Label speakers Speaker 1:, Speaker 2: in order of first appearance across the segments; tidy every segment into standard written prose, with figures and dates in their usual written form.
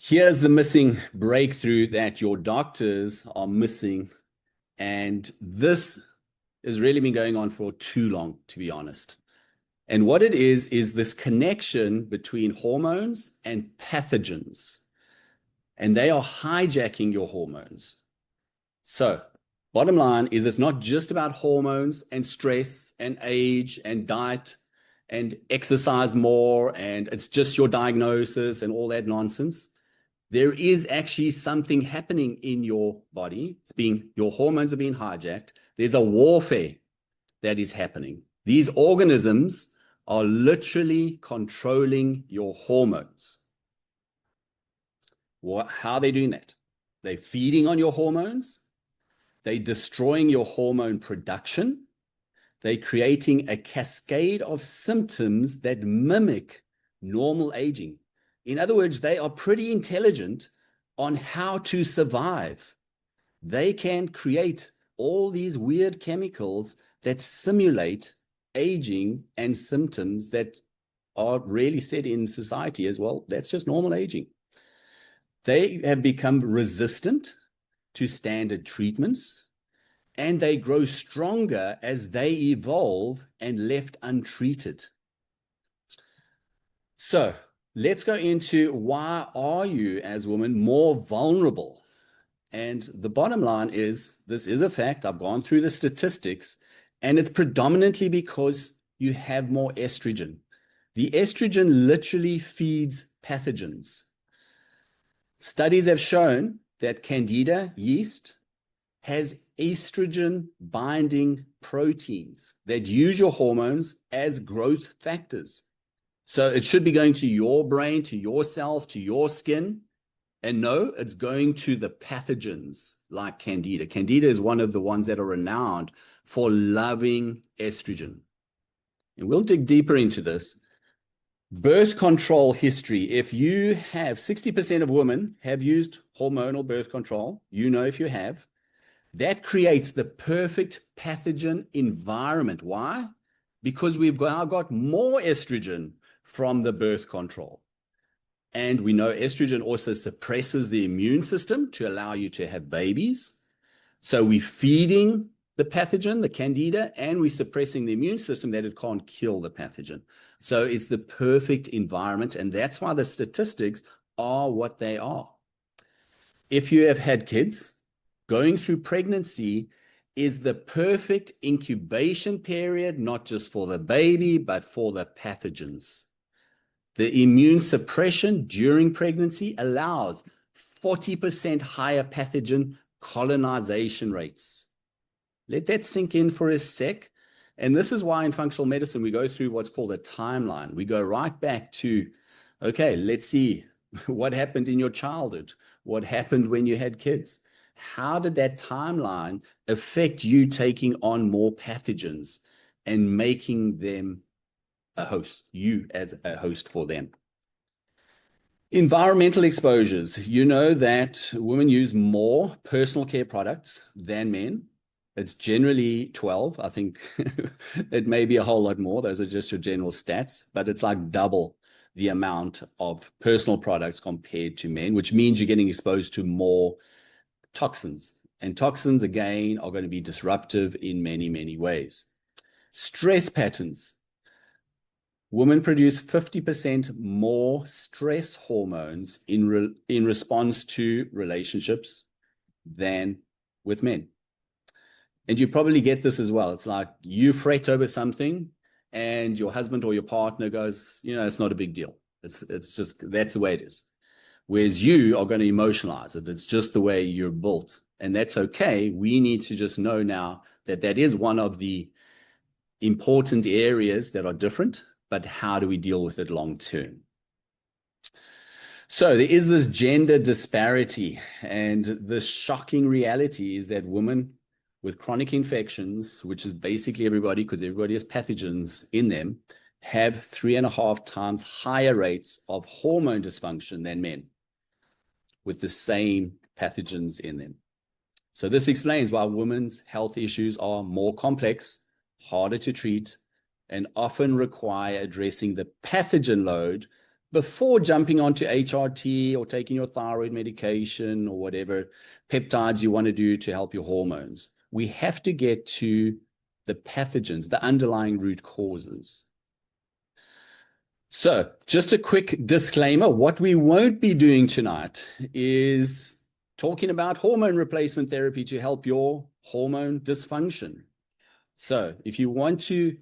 Speaker 1: Here's the missing breakthrough that your doctors are missing. And this has really been going on for too long, to be honest. And what it is this connection between hormones and pathogens. And they are hijacking your hormones. So, bottom line is it's not just about hormones and stress and age and diet and exercise more, and it's just your diagnosis and all that nonsense. There is actually something happening in your body. Your hormones are being hijacked. There's a warfare that is happening. These organisms are literally controlling your hormones. How are they doing that? They're feeding on your hormones. They're destroying your hormone production. They're creating a cascade of symptoms that mimic normal aging. In other words, they are pretty intelligent on how to survive. They can create all these weird chemicals that simulate aging and symptoms that are really said in society as well. That's just normal aging. They have become resistant to standard treatments, and they grow stronger as they evolve and left untreated. So let's go into why are you as women more vulnerable? And the bottom line is, this is a fact. I've gone through the statistics, and it's predominantly because you have more estrogen. The estrogen literally feeds pathogens. Studies have shown that Candida yeast has estrogen binding proteins that use your hormones as growth factors. So it should be going to your brain, to your cells, to your skin. And no, it's going to the pathogens like Candida. Candida is one of the ones that are renowned for loving estrogen. And we'll dig deeper into this. Birth control history. If you have 60% of women have used hormonal birth control, you know if you have, that creates the perfect pathogen environment. Why? Because we've now got more estrogen from the birth control. And we know estrogen also suppresses the immune system to allow you to have babies. So we're feeding the pathogen, the Candida, and we're suppressing the immune system that it can't kill the pathogen. So it's the perfect environment, and that's why the statistics are what they are. If you have had kids, going through pregnancy is the perfect incubation period, not just for the baby, but for the pathogens. The immune suppression during pregnancy allows 40% higher pathogen colonization rates. Let that sink in for a sec. And this is why in functional medicine, we go through what's called a timeline. We go right back to, okay, let's see what happened in your childhood. What happened when you had kids? How did that timeline affect you taking on more pathogens and making them a host, you as a host for them? Environmental exposures. You know that women use more personal care products than men. It's generally 12. I think it may be a whole lot more. Those are just your general stats, but it's like double the amount of personal products compared to men, which means you're getting exposed to more toxins. And toxins, again, are going to be disruptive in many, many ways. Stress patterns. Women produce 50% more stress hormones in response to relationships than with men. And you probably get this as well. It's like you fret over something and your husband or your partner goes, it's not a big deal. It's just, that's the way it is. Whereas you are going to emotionalize it. It's just the way you're built. And that's okay. We need to just know now that that is one of the important areas that are different, but how do we deal with it long term? So there is this gender disparity, and the shocking reality is that women with chronic infections, which is basically everybody, because everybody has pathogens in them, have 3.5 times higher rates of hormone dysfunction than men with the same pathogens in them. So this explains why women's health issues are more complex, harder to treat, and often require addressing the pathogen load before jumping onto HRT or taking your thyroid medication or whatever peptides you want to do to help your hormones, we have to get to the pathogens, the underlying root causes. So just a quick disclaimer, what we won't be doing tonight is talking about hormone replacement therapy to help your hormone dysfunction. So if you want to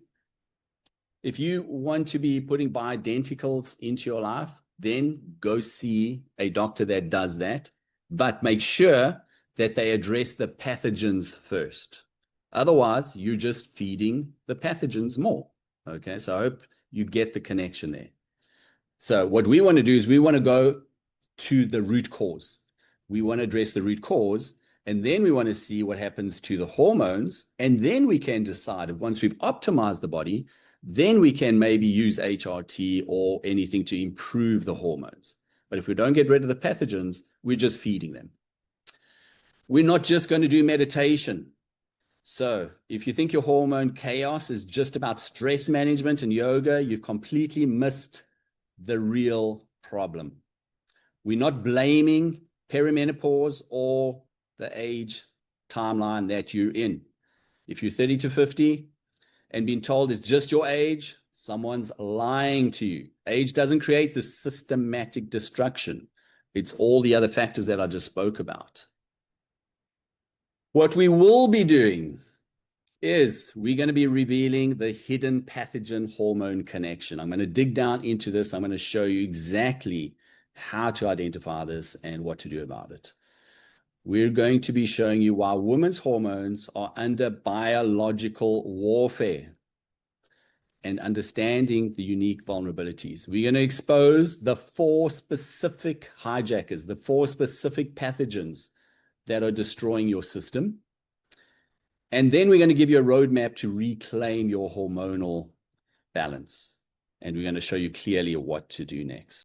Speaker 1: be putting bioidenticals into your life, then go see a doctor that does that, but make sure that they address the pathogens first. Otherwise, you're just feeding the pathogens more. Okay, so I hope you get the connection there. So what we want to do is we want to go to the root cause. We want to address the root cause, and then we want to see what happens to the hormones, and then we can decide, once we've optimized the body, then we can maybe use HRT or anything to improve the hormones. But if we don't get rid of the pathogens, we're just feeding them. We're not just going to do meditation. So if you think your hormone chaos is just about stress management and yoga, you've completely missed the real problem. We're not blaming perimenopause or the age timeline that you're in. If you're 30 to 50 and being told it's just your age, someone's lying to you. Age doesn't create this systematic destruction. It's all the other factors that I just spoke about. What we will be doing is we're going to be revealing the hidden pathogen hormone connection. I'm going to dig down into this. I'm going to show you exactly how to identify this and what to do about it. We're going to be showing you why women's hormones are under biological warfare and understanding the unique vulnerabilities. We're going to expose the 4 specific hijackers, the 4 specific pathogens that are destroying your system. And then we're going to give you a roadmap to reclaim your hormonal balance. And we're going to show you clearly what to do next.